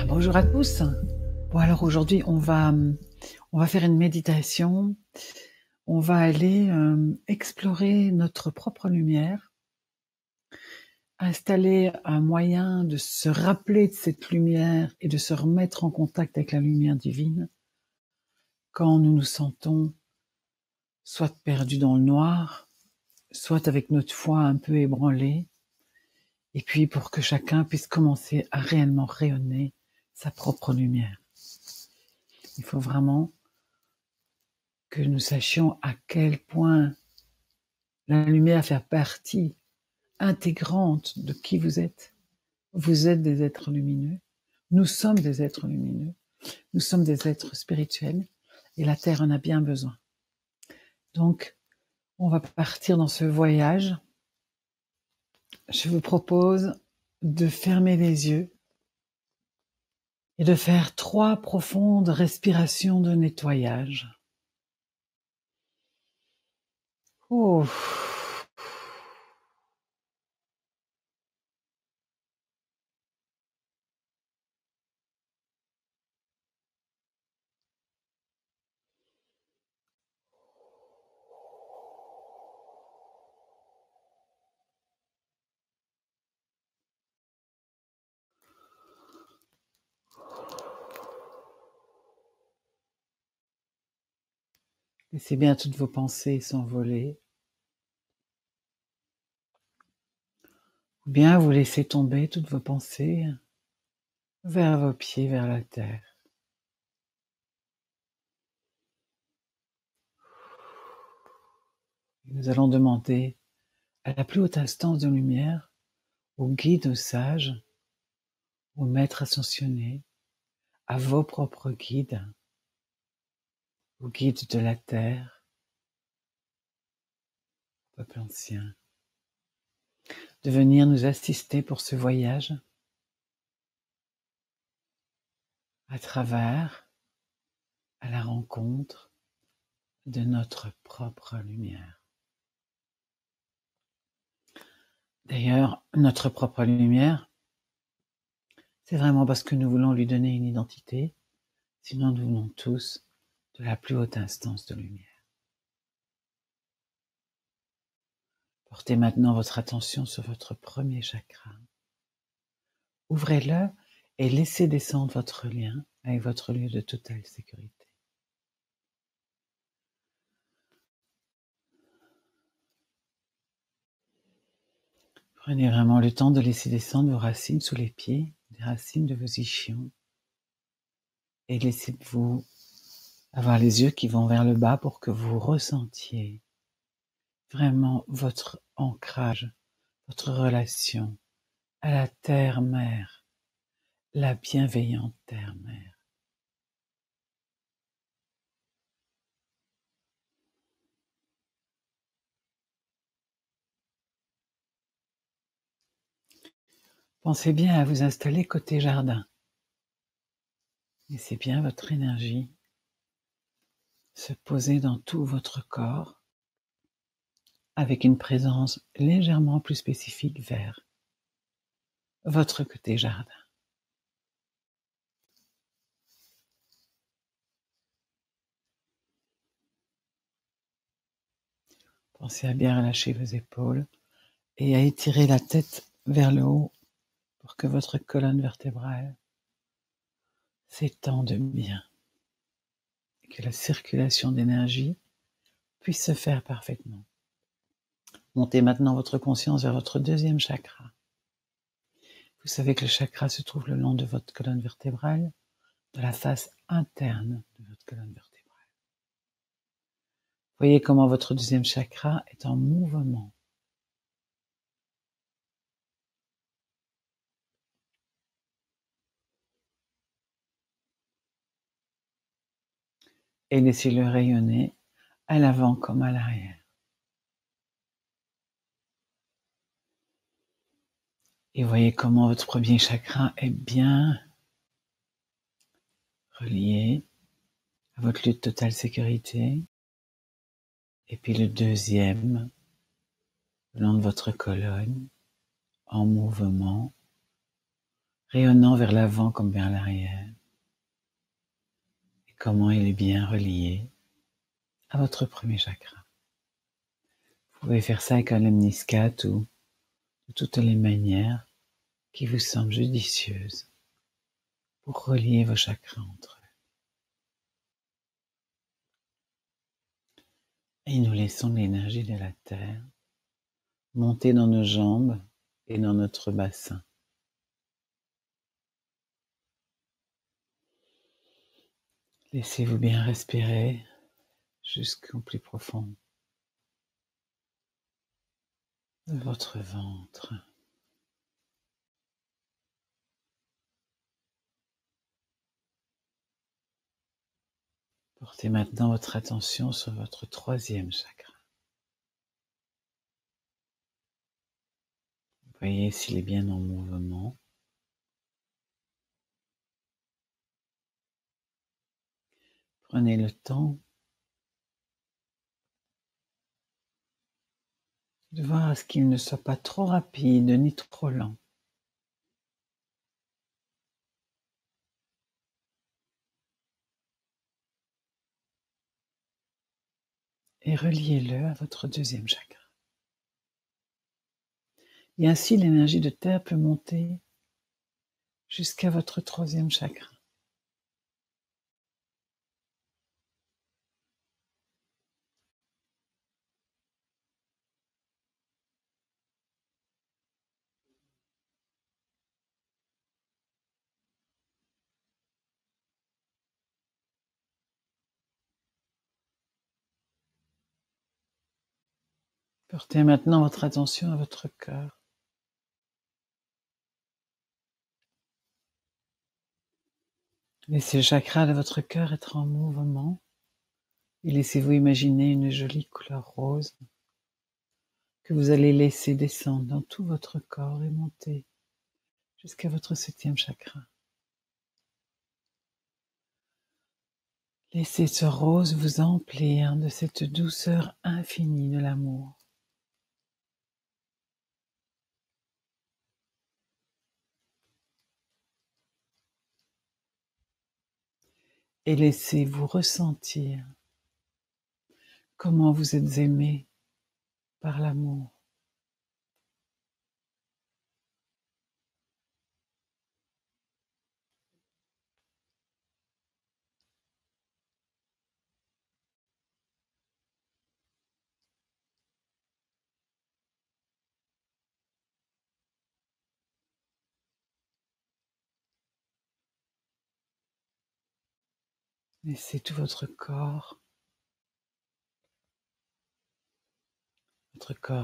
Bonjour à tous. Bon alors aujourd'hui on va faire une méditation. On va aller explorer notre propre lumière, installer un moyen de se rappeler de cette lumière et de se remettre en contact avec la lumière divine quand nous nous sentons soit perdus dans le noir, soit avec notre foi un peu ébranlée, et puis pour que chacun puisse commencer à réellement rayonner sa propre lumière. Il faut vraiment que nous sachions à quel point la lumière fait partie intégrante de qui vous êtes. Vous êtes des êtres lumineux. Nous sommes des êtres lumineux. Nous sommes des êtres spirituels et la Terre en a bien besoin. Donc, on va partir dans ce voyage. Je vous propose de fermer les yeux et de faire 3 profondes respirations de nettoyage. Oh. Laissez bien toutes vos pensées s'envoler. Ou bien vous laissez tomber toutes vos pensées vers vos pieds, vers la terre. Nous allons demander à la plus haute instance de lumière, au guide, au sage, au maître ascensionné, à vos propres guides, aux guides de la terre, au peuple ancien, de venir nous assister pour ce voyage à travers, à la rencontre de notre propre lumière. D'ailleurs, notre propre lumière, c'est vraiment parce que nous voulons lui donner une identité, sinon nous venons tous de la plus haute instance de lumière. Portez maintenant votre attention sur votre premier chakra. Ouvrez-le et laissez descendre votre lien avec votre lieu de totale sécurité. Prenez vraiment le temps de laisser descendre vos racines sous les pieds, les racines de vos ischions, et laissez-vous avoir les yeux qui vont vers le bas pour que vous ressentiez vraiment votre ancrage, votre relation à la terre-mère, la bienveillante terre-mère. Pensez bien à vous installer côté jardin. Laissez bien votre énergie se poser dans tout votre corps avec une présence légèrement plus spécifique vers votre côté jardin. Pensez à bien relâcher vos épaules et à étirer la tête vers le haut pour que votre colonne vertébrale s'étende bien et que la circulation d'énergie puisse se faire parfaitement. Montez maintenant votre conscience vers votre deuxième chakra. Vous savez que le chakra se trouve le long de votre colonne vertébrale, de la face interne de votre colonne vertébrale. Voyez comment votre deuxième chakra est en mouvement. Et laissez-le rayonner à l'avant comme à l'arrière. Et voyez comment votre premier chakra est bien relié à votre lieu de totale sécurité. Et puis le deuxième, le long de votre colonne, en mouvement, rayonnant vers l'avant comme vers l'arrière, et comment il est bien relié à votre premier chakra. Vous pouvez faire ça avec un lemniscate ou de toutes les manières qui vous semblent judicieuses pour relier vos chakras entre eux. Et nous laissons l'énergie de la Terre monter dans nos jambes et dans notre bassin. Laissez-vous bien respirer jusqu'au plus profond de votre ventre. Portez maintenant votre attention sur votre troisième chakra. Voyez s'il est bien en mouvement. Prenez le temps de voir à ce qu'il ne soit pas trop rapide ni trop lent. Et reliez-le à votre deuxième chakra. Et ainsi l'énergie de terre peut monter jusqu'à votre troisième chakra. Portez maintenant votre attention à votre cœur. Laissez le chakra de votre cœur être en mouvement et laissez-vous imaginer une jolie couleur rose que vous allez laisser descendre dans tout votre corps et monter jusqu'à votre septième chakra. Laissez ce rose vous emplir de cette douceur infinie de l'amour. Et laissez-vous ressentir comment vous êtes aimé par l'amour. Laissez tout votre corps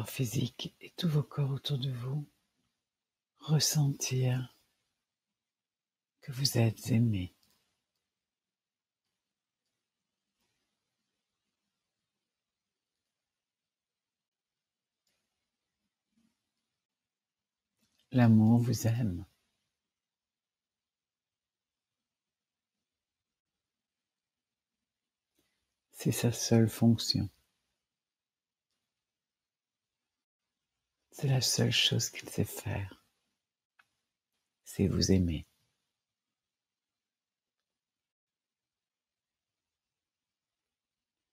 physique et tous vos corps autour de vous ressentir que vous êtes aimé. L'amour vous aime. C'est sa seule fonction. C'est la seule chose qu'il sait faire. C'est vous aimer.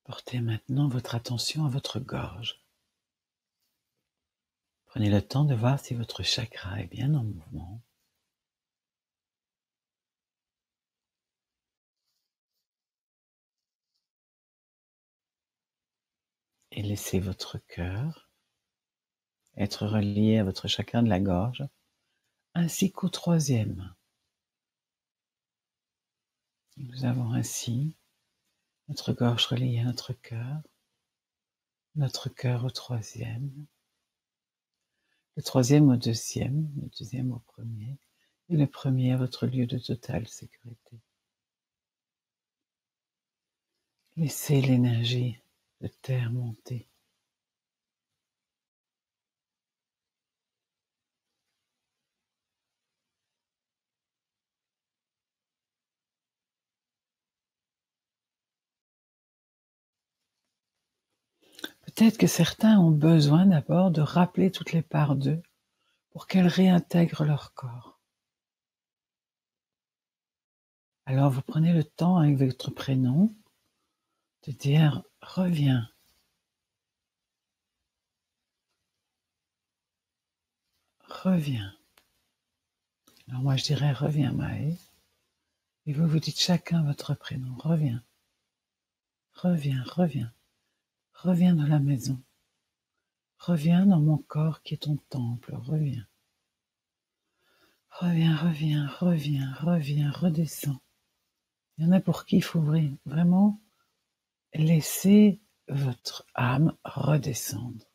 Portez maintenant votre attention à votre gorge. Prenez le temps de voir si votre chakra est bien en mouvement. Et laissez votre cœur être relié à votre chakra de la gorge, ainsi qu'au troisième. Nous avons ainsi notre gorge reliée à notre cœur au troisième, le troisième au deuxième, le deuxième au premier, et le premier à votre lieu de totale sécurité. Laissez l'énergie de terre monter. Peut-être que certains ont besoin d'abord de rappeler toutes les parts d'eux pour qu'elles réintègrent leur corps. Alors vous prenez le temps avec votre prénom de dire « reviens ». Reviens. Alors moi je dirais « reviens Maë ». Et vous vous dites chacun votre prénom. Reviens. Reviens, reviens. Reviens dans la maison. Reviens dans mon corps qui est ton temple. Reviens. Reviens, reviens, reviens, reviens, redescends. Il y en a pour qui il faut vraiment laisser votre âme redescendre.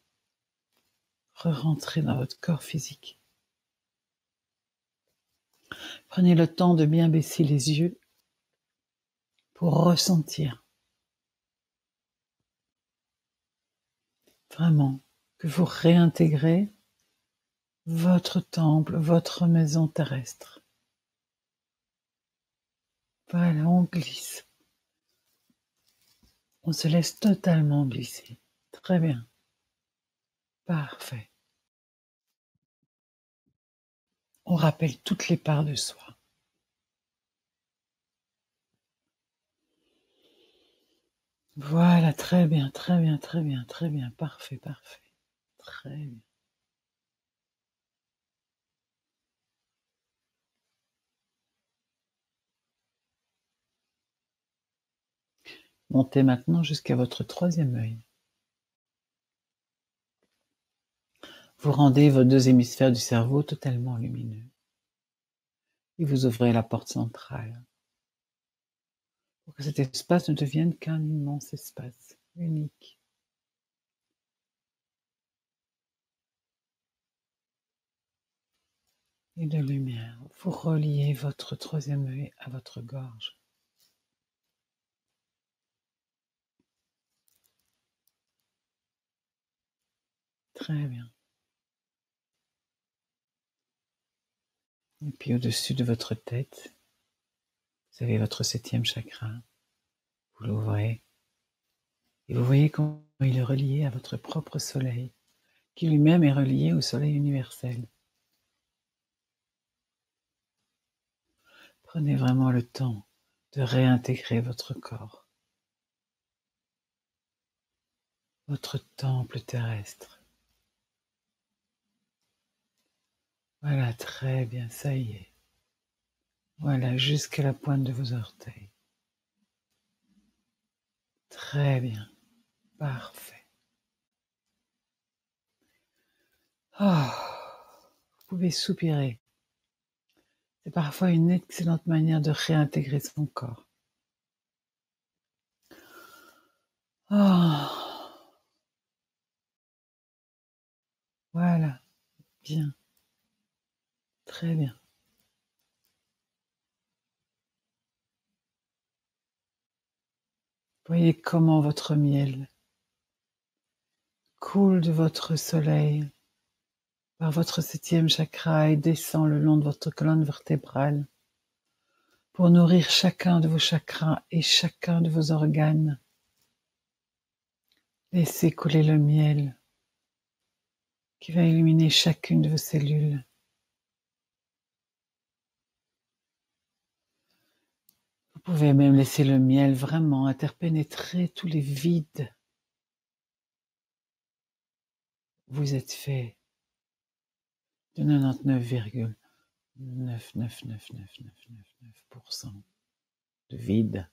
Re-rentrer dans votre corps physique. Prenez le temps de bien baisser les yeux pour ressentir vraiment que vous réintégrez votre temple, votre maison terrestre. Voilà, on glisse. On se laisse totalement glisser. Très bien. Parfait. On rappelle toutes les parts de soi. Voilà, très bien, très bien, très bien, très bien. Parfait, parfait. Très bien. Montez maintenant jusqu'à votre troisième œil. Vous rendez vos deux hémisphères du cerveau totalement lumineux. Et vous ouvrez la porte centrale. Pour que cet espace ne devienne qu'un immense espace, unique. Et de lumière. Vous reliez votre troisième œil à votre gorge. Très bien. Et puis au-dessus de votre tête, vous avez votre septième chakra. Vous l'ouvrez. Et vous voyez comment il est relié à votre propre soleil, qui lui-même est relié au soleil universel. Prenez vraiment le temps de réintégrer votre corps, votre temple terrestre. Voilà, très bien, ça y est. Voilà, jusqu'à la pointe de vos orteils. Très bien, parfait. Oh, vous pouvez soupirer. C'est parfois une excellente manière de réintégrer son corps. Oh, voilà, bien, très bien. Voyez comment votre miel coule de votre soleil par votre septième chakra et descend le long de votre colonne vertébrale pour nourrir chacun de vos chakras et chacun de vos organes. Laissez couler le miel qui va illuminer chacune de vos cellules. Vous pouvez même laisser le miel vraiment interpénétrer tous les vides. Vous êtes fait de 99,9999999% de vide.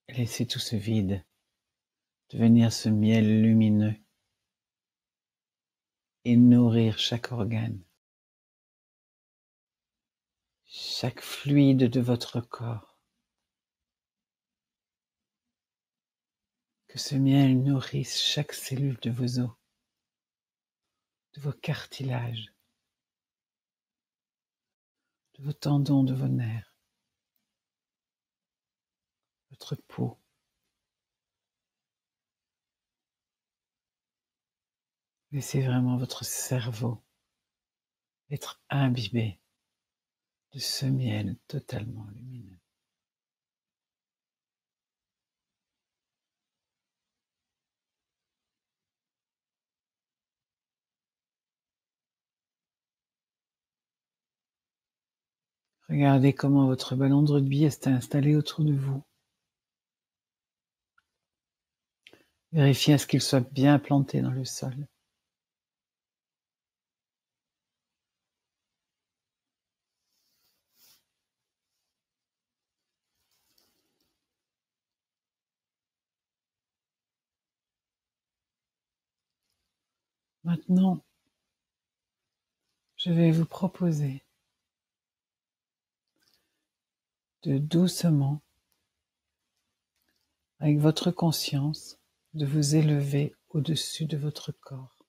Laissez tout ce vide devenir ce miel lumineux et nourrir chaque organe, chaque fluide de votre corps. Que ce miel nourrisse chaque cellule de vos os, de vos cartilages, de vos tendons, de vos nerfs, votre peau. Laissez vraiment votre cerveau être imbibé de ce miel totalement lumineux. Regardez comment votre ballon de rugby est installé autour de vous. Vérifiez à ce qu'il soit bien planté dans le sol. Maintenant, je vais vous proposer de doucement, avec votre conscience, de vous élever au-dessus de votre corps.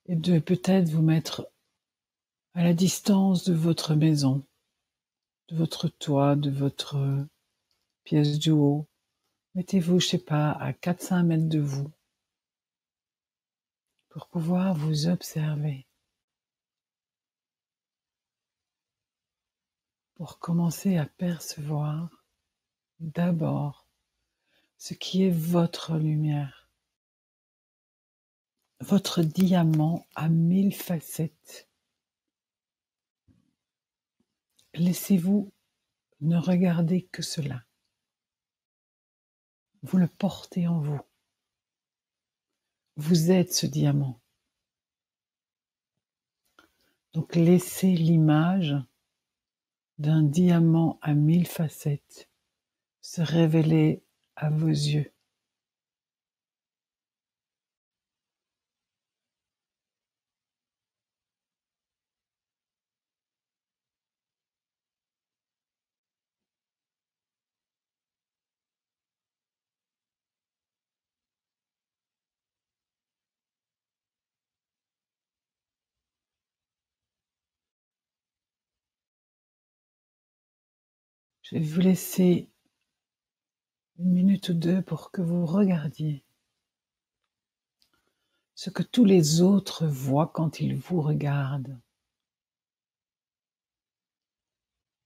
Et de peut-être vous mettre à la distance de votre maison, de votre toit, de votre pièce du haut. Mettez-vous, je sais pas, à 4-5 mètres de vous pour pouvoir vous observer. Pour commencer à percevoir d'abord ce qui est votre lumière, votre diamant à 1000 facettes. Laissez-vous ne regarder que cela. Vous le portez en vous. Vous êtes ce diamant. Donc laissez l'image d'un diamant à 1000 facettes se révéler à vos yeux. Je vais vous laisser 1 minute ou 2 pour que vous regardiez ce que tous les autres voient quand ils vous regardent.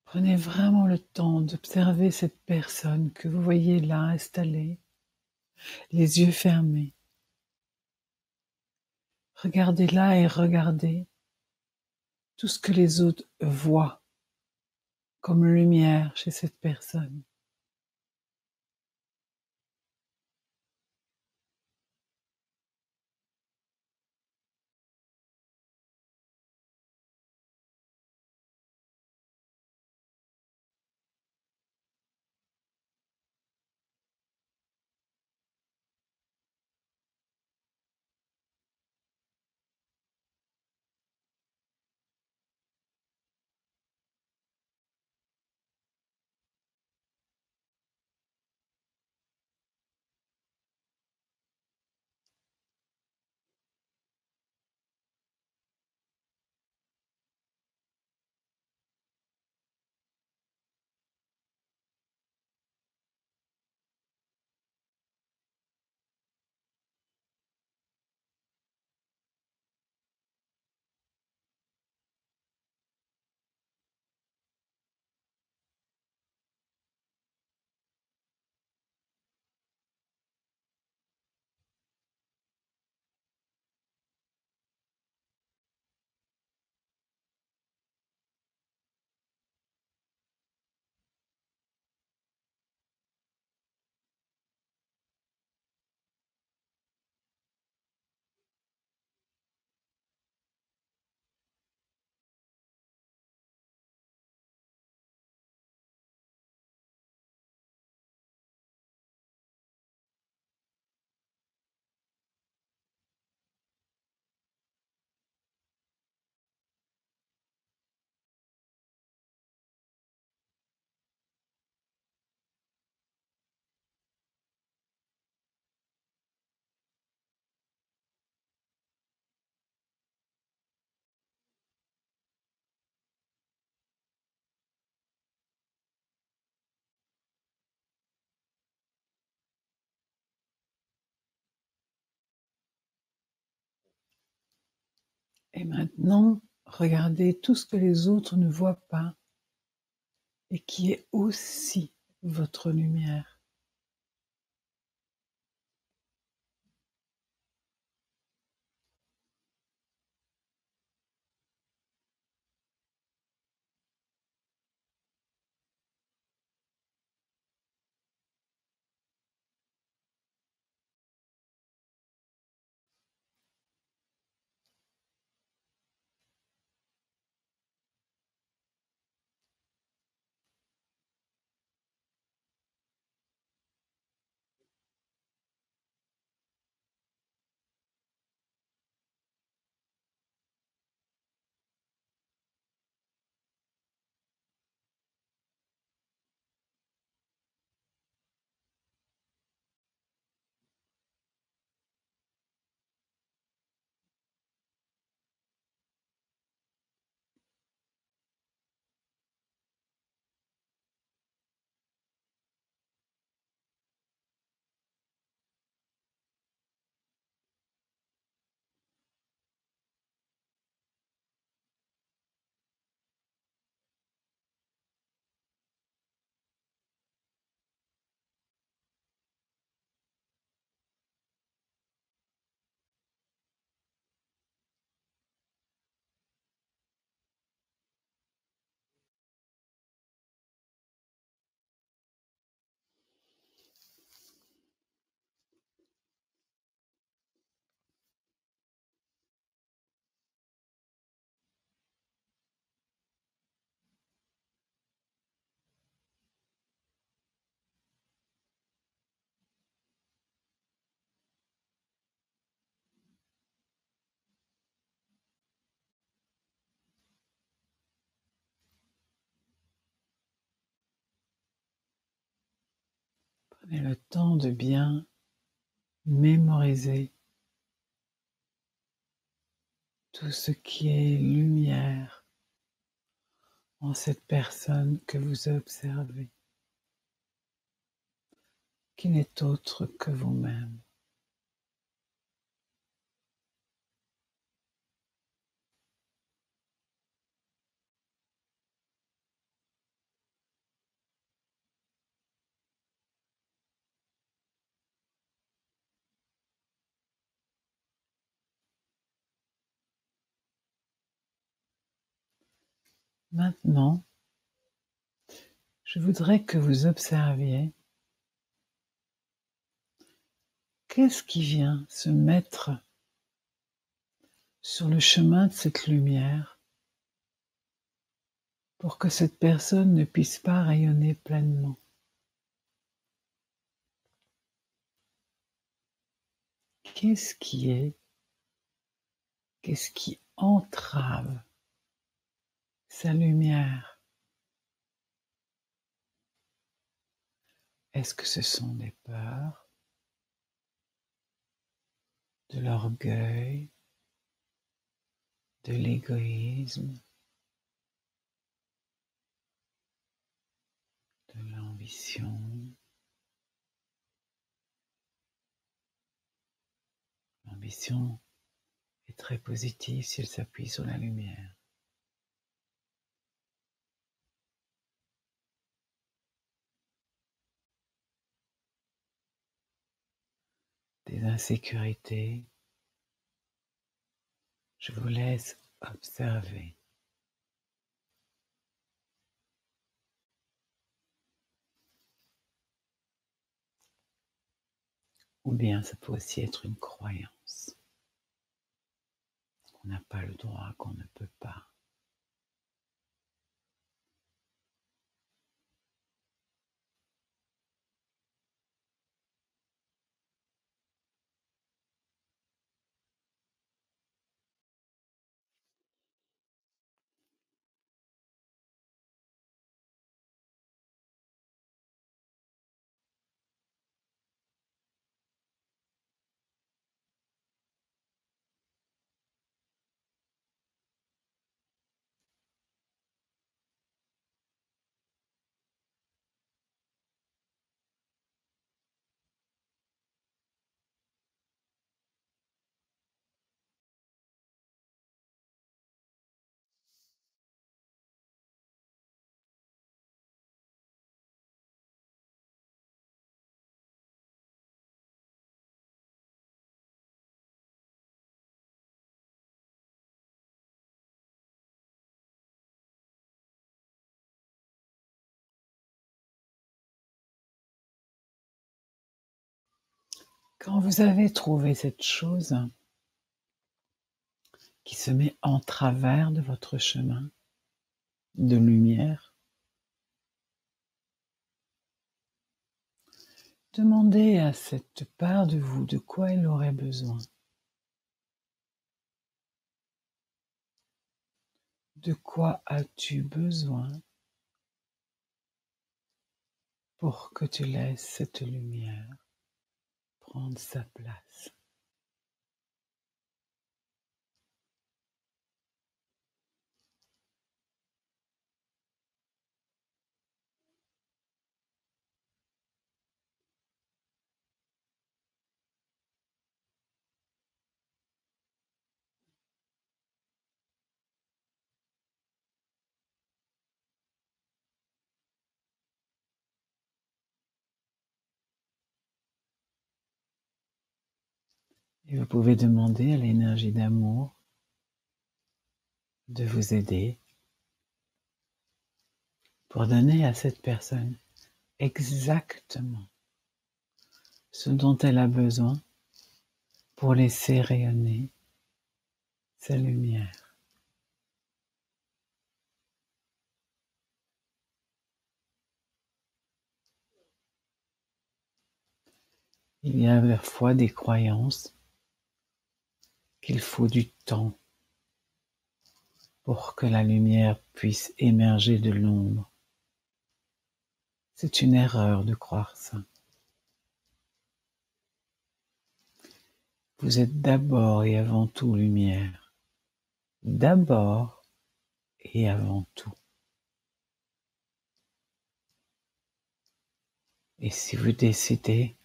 Prenez vraiment le temps d'observer cette personne que vous voyez là installée, les yeux fermés. Regardez-la et regardez tout ce que les autres voient comme lumière chez cette personne. Et maintenant, regardez tout ce que les autres ne voient pas et qui est aussi votre lumière. Prenez le temps de bien mémoriser tout ce qui est lumière en cette personne que vous observez, qui n'est autre que vous-même. Maintenant, je voudrais que vous observiez qu'est-ce qui vient se mettre sur le chemin de cette lumière pour que cette personne ne puisse pas rayonner pleinement. Qu'est-ce qui entrave sa lumière? Est-ce que ce sont des peurs, de l'orgueil, de l'égoïsme, de l'ambition? L'ambition est très positive si elle s'appuie sur la lumière. Des insécurités, je vous laisse observer. Ou bien ça peut aussi être une croyance qu'on n'a pas le droit, qu'on ne peut pas. Quand vous avez trouvé cette chose qui se met en travers de votre chemin de lumière, demandez à cette part de vous de quoi elle aurait besoin. De quoi as-tu besoin pour que tu laisses cette lumière prendre sa place? Et vous pouvez demander à l'énergie d'amour de vous aider pour donner à cette personne exactement ce dont elle a besoin pour laisser rayonner sa lumière. Il y a parfois des croyances qu'il faut du temps pour que la lumière puisse émerger de l'ombre. C'est une erreur de croire ça. Vous êtes d'abord et avant tout lumière. D'abord et avant tout. Et si vous décidez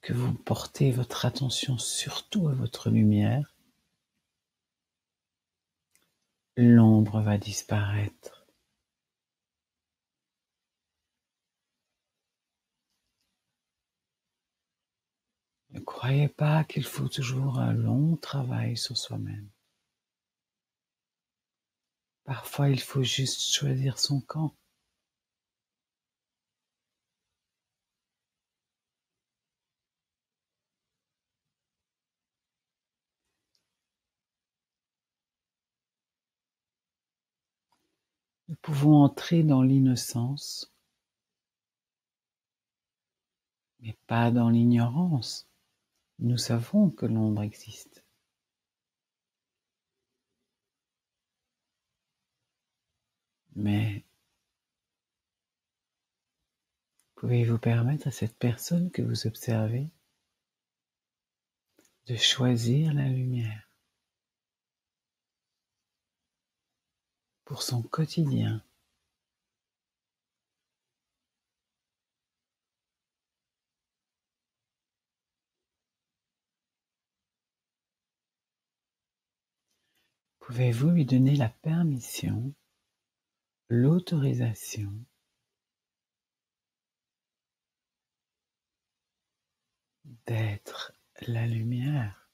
que vous portez votre attention surtout à votre lumière, l'ombre va disparaître. Ne croyez pas qu'il faut toujours un long travail sur soi-même. Parfois, il faut juste choisir son camp. Nous pouvons entrer dans l'innocence, mais pas dans l'ignorance. Nous savons que l'ombre existe. Mais pouvez-vous permettre à cette personne que vous observez de choisir la lumière pour son quotidien? Pouvez-vous lui donner la permission, l'autorisation d'être la lumière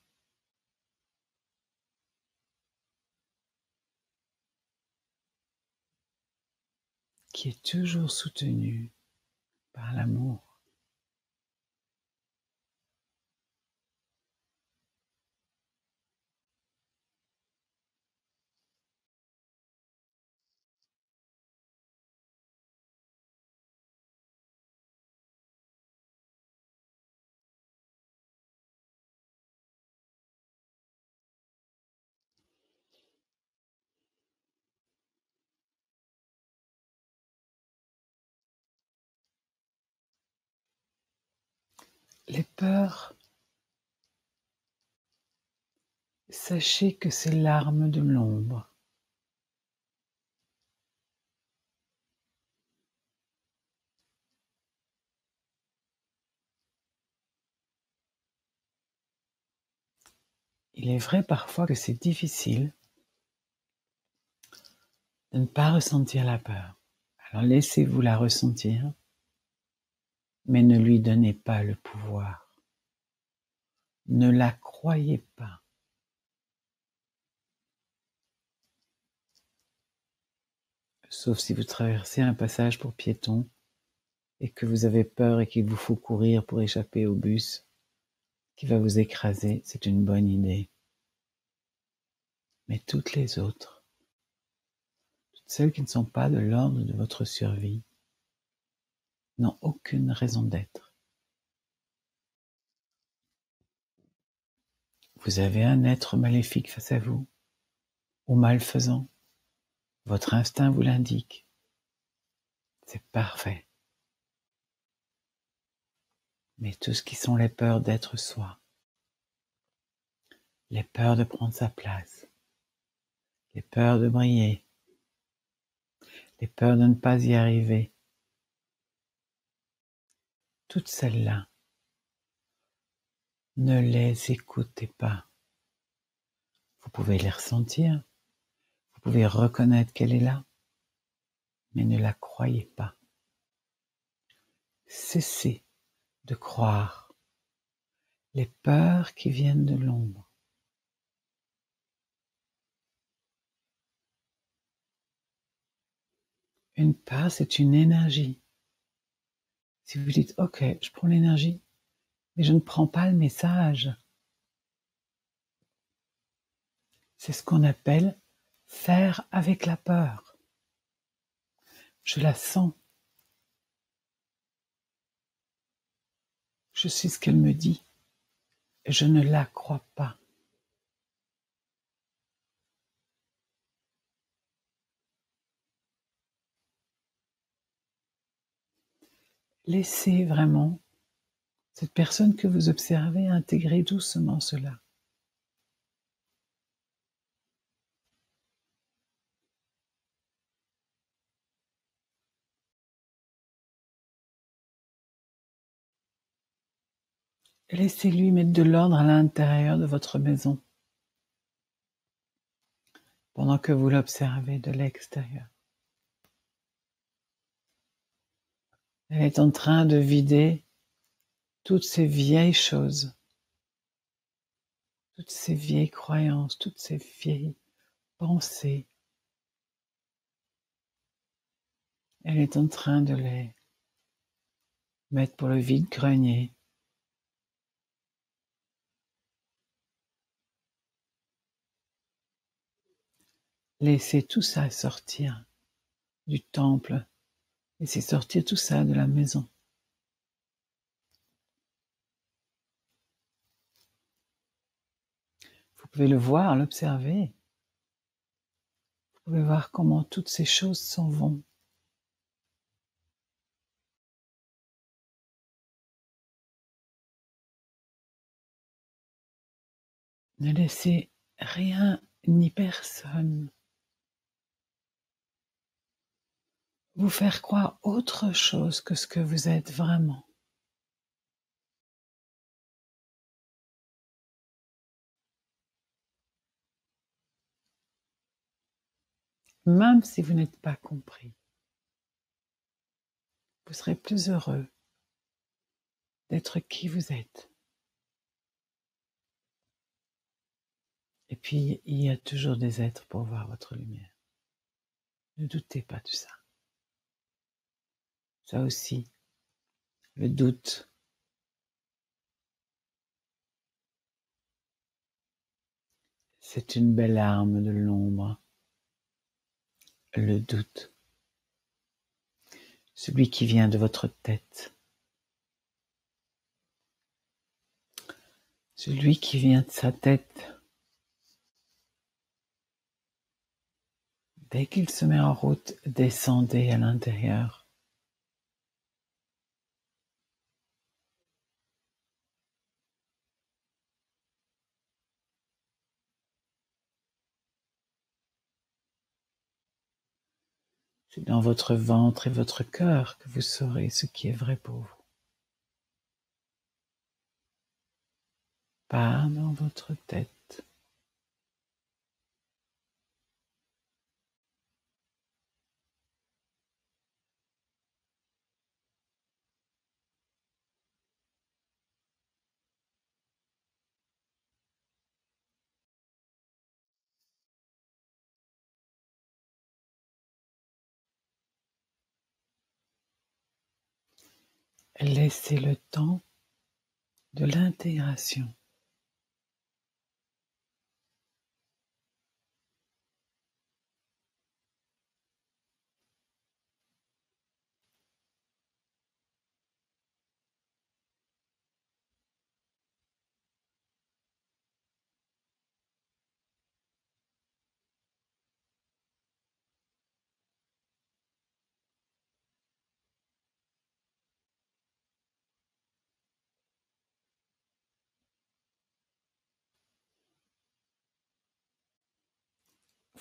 qui est toujours soutenue par l'amour? Les peurs, sachez que c'est l'arme de l'ombre. Il est vrai parfois que c'est difficile de ne pas ressentir la peur. Alors laissez-vous la ressentir, mais ne lui donnez pas le pouvoir. Ne la croyez pas. Sauf si vous traversez un passage pour piétons et que vous avez peur et qu'il vous faut courir pour échapper au bus qui va vous écraser, c'est une bonne idée. Mais toutes les autres, toutes celles qui ne sont pas de l'ordre de votre survie, n'ont aucune raison d'être. Vous avez un être maléfique face à vous, ou malfaisant. Votre instinct vous l'indique. C'est parfait. Mais tout ce qui sont les peurs d'être soi, les peurs de prendre sa place, les peurs de briller, les peurs de ne pas y arriver, toutes celles-là, ne les écoutez pas. Vous pouvez les ressentir, vous pouvez reconnaître qu'elle est là, mais ne la croyez pas. Cessez de croire les peurs qui viennent de l'ombre. Une peur, c'est une énergie. Si vous dites, ok, je prends l'énergie, mais je ne prends pas le message, c'est ce qu'on appelle faire avec la peur. Je la sens. Je sais ce qu'elle me dit. Et je ne la crois pas. Laissez vraiment Cette personne que vous observez, intégrez doucement cela. Et laissez-lui mettre de l'ordre à l'intérieur de votre maison pendant que vous l'observez de l'extérieur. Elle est en train de vider toutes ces vieilles choses, toutes ces vieilles croyances, toutes ces vieilles pensées. Elle est en train de les mettre pour le vide-grenier. Laissez tout ça sortir du temple. Laissez sortir tout ça de la maison. Vous pouvez le voir, l'observer. Vous pouvez voir comment toutes ces choses s'en vont. Ne laissez rien ni personne vous faire croire autre chose que ce que vous êtes vraiment. Même si vous n'êtes pas compris, vous serez plus heureux d'être qui vous êtes. Et puis, il y a toujours des êtres pour voir votre lumière. Ne doutez pas de ça. Ça aussi, le doute, c'est une belle arme de l'ombre. Le doute, celui qui vient de votre tête, celui qui vient de sa tête. Dès qu'il se met en route, descendez à l'intérieur. C'est dans votre ventre et votre cœur que vous saurez ce qui est vrai pour vous. Pas dans votre tête. Laissez le temps de l'intégration.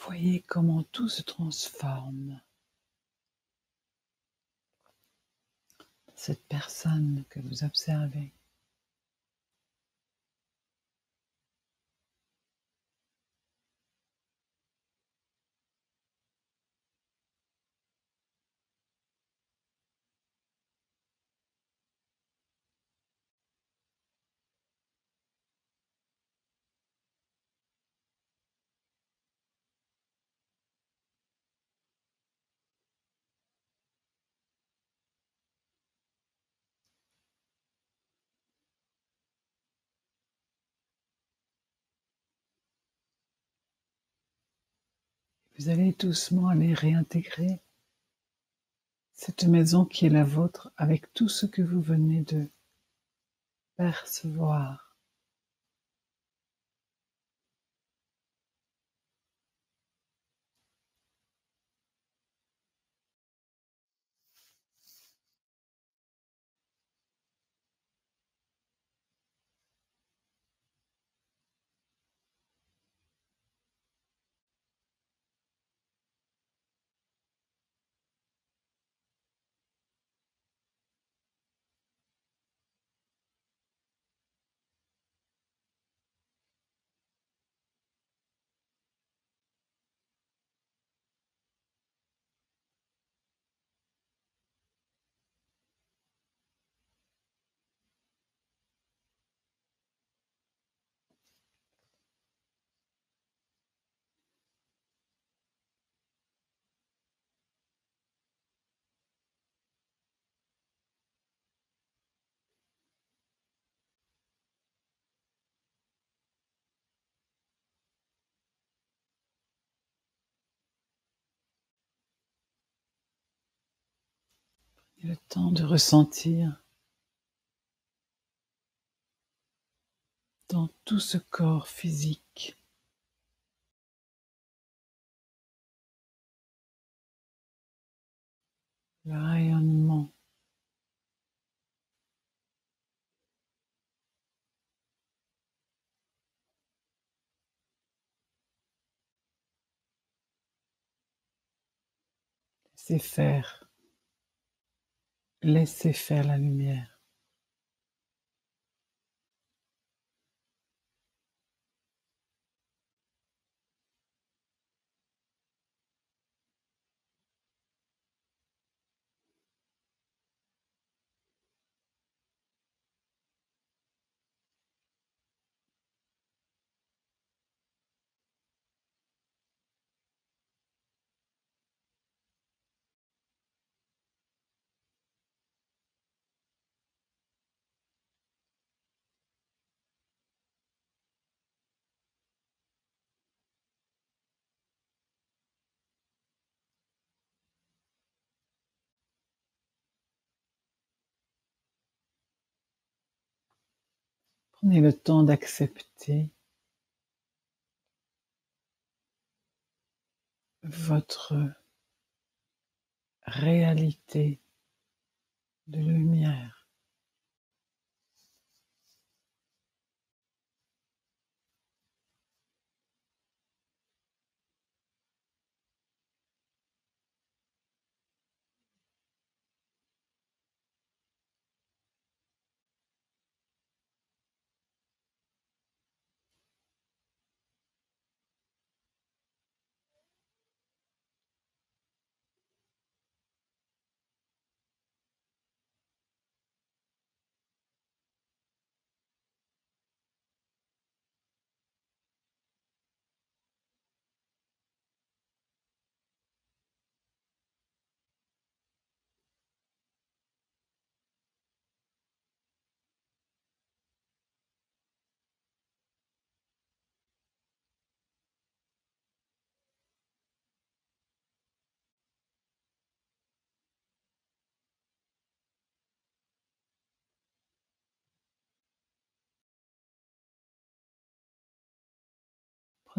Voyez comment tout se transforme. Cette personne que vous observez. Vous allez doucement aller réintégrer cette maison qui est la vôtre avec tout ce que vous venez de percevoir. Et le temps de ressentir dans tout ce corps physique le rayonnement laissez faire la lumière. Prenez le temps d'accepter votre réalité de lumière.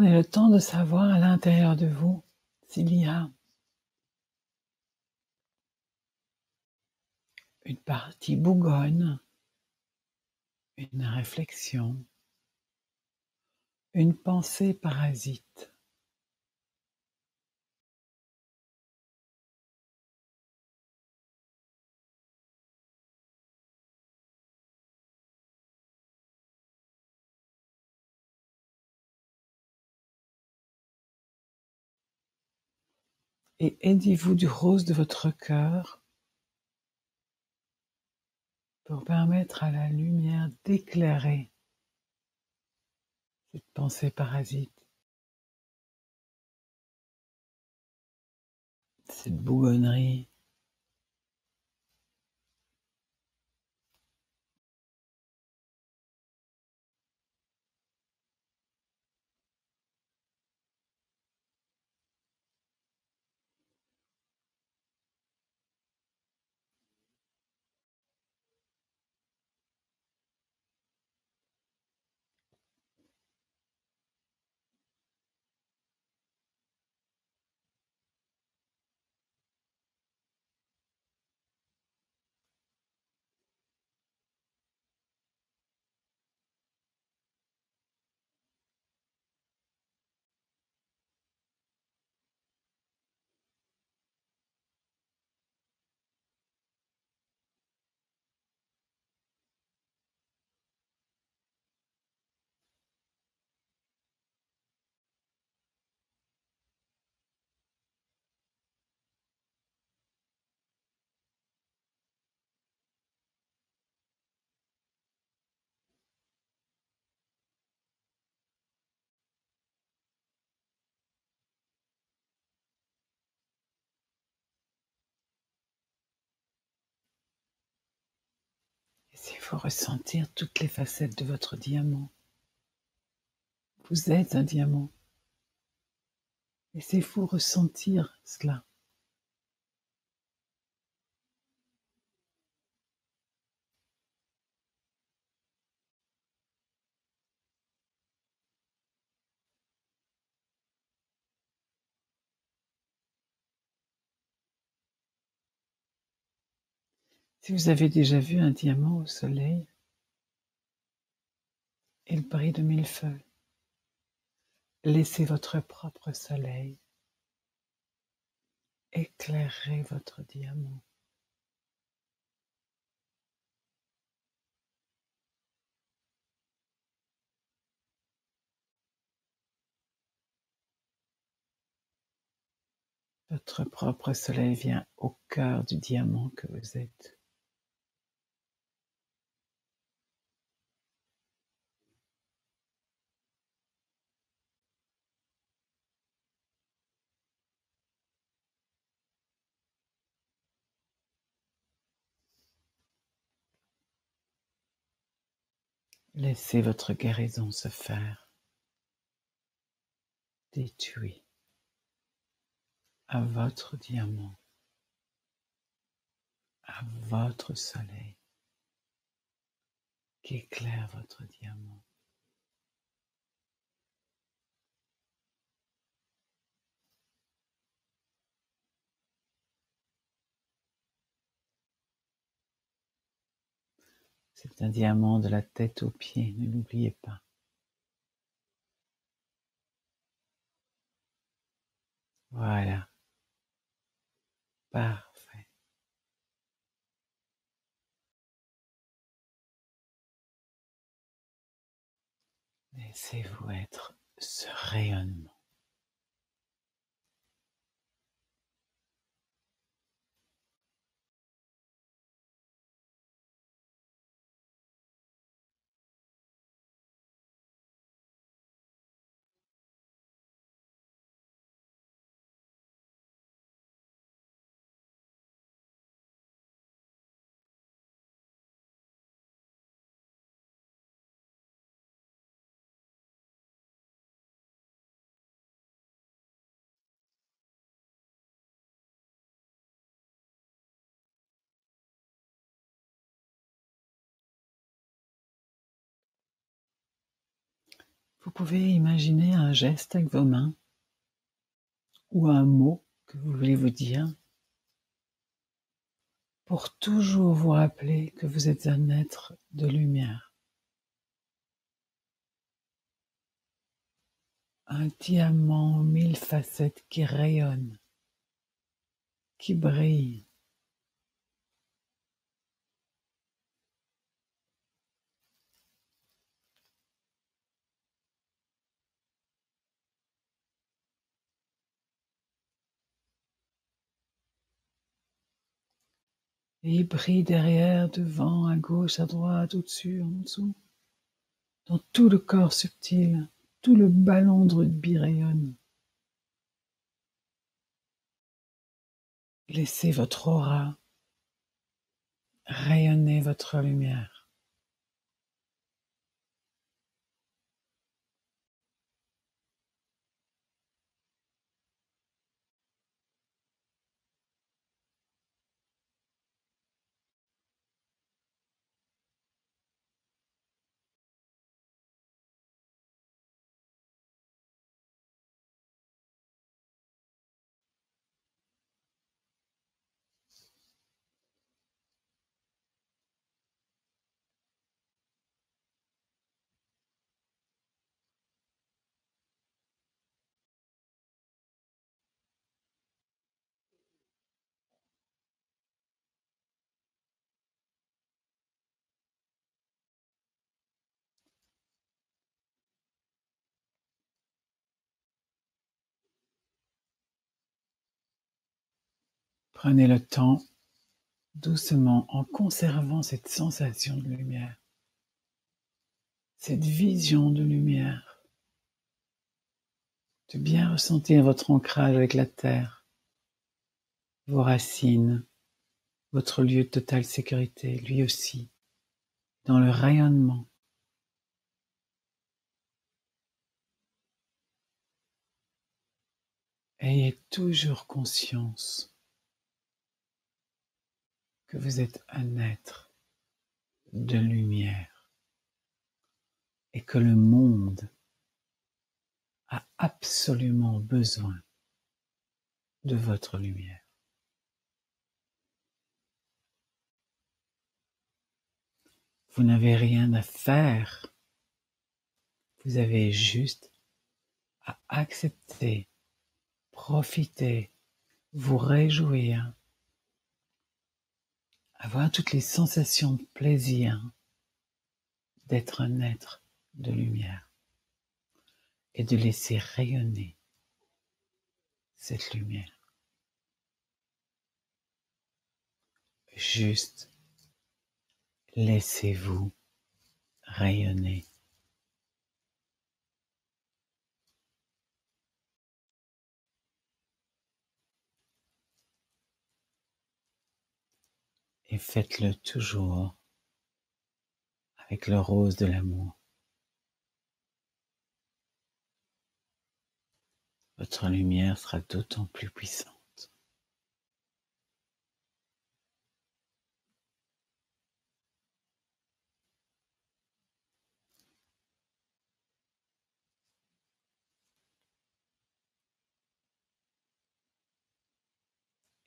Prenez le temps de savoir à l'intérieur de vous s'il y a une partie bougonne, une réflexion, une pensée parasite. Et aidez-vous du rose de votre cœur pour permettre à la lumière d'éclairer cette pensée parasite, cette bougonnerie. Laissez-vous ressentir toutes les facettes de votre diamant. Vous êtes un diamant. Laissez-vous ressentir cela. Si vous avez déjà vu un diamant au soleil, il brille de mille feux. Laissez votre propre soleil éclairer votre diamant. Votre propre soleil vient au cœur du diamant que vous êtes. Laissez votre guérison se faire. Détruit à votre diamant, à votre soleil qui éclaire votre diamant. C'est un diamant de la tête aux pieds, ne l'oubliez pas. Voilà. Parfait. Laissez-vous être ce rayonnement. Vous pouvez imaginer un geste avec vos mains ou un mot que vous voulez vous dire pour toujours vous rappeler que vous êtes un être de lumière. Un diamant aux mille facettes qui rayonne, qui brille. Et il brille derrière, devant, à gauche, à droite, au-dessus, en dessous. Dans tout le corps subtil, tout le ballon de rugby rayonne. Laissez votre aura rayonner votre lumière. Prenez le temps, doucement, en conservant cette sensation de lumière, cette vision de lumière, de bien ressentir votre ancrage avec la terre, vos racines, votre lieu de totale sécurité, lui aussi, dans le rayonnement. Ayez toujours conscience que vous êtes un être de lumière et que le monde a absolument besoin de votre lumière. Vous n'avez rien à faire. Vous avez juste à accepter, profiter, vous réjouir, avoir toutes les sensations de plaisir d'être un être de lumière et de laisser rayonner cette lumière. Juste laissez-vous rayonner. Et faites-le toujours avec le rose de l'amour. Votre lumière sera d'autant plus puissante.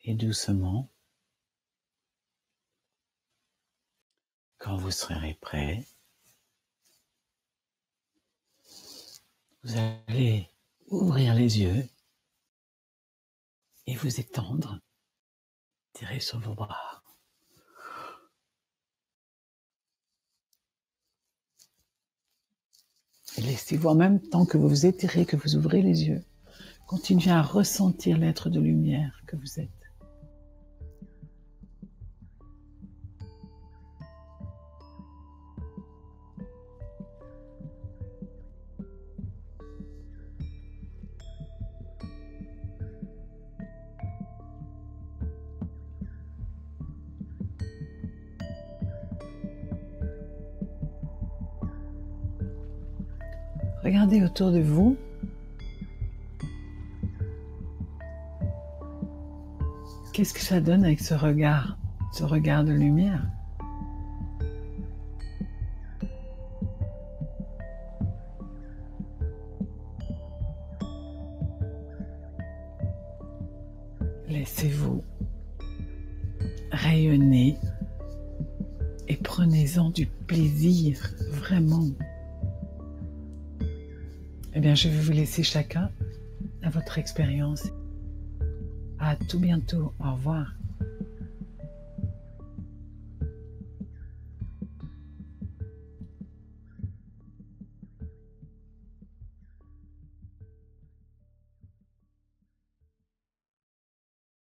Et doucement, quand vous serez prêt, vous allez ouvrir les yeux et vous étendre, tirer sur vos bras. Et laissez-vous en même temps que vous vous étirez, que vous ouvrez les yeux, continuez à ressentir l'être de lumière que vous êtes. Regardez autour de vous. Qu'est-ce que ça donne avec ce regard de lumière? Laissez-vous rayonner et prenez-en du plaisir, vraiment. Eh bien, je vais vous laisser chacun à votre expérience. À tout bientôt. Au revoir.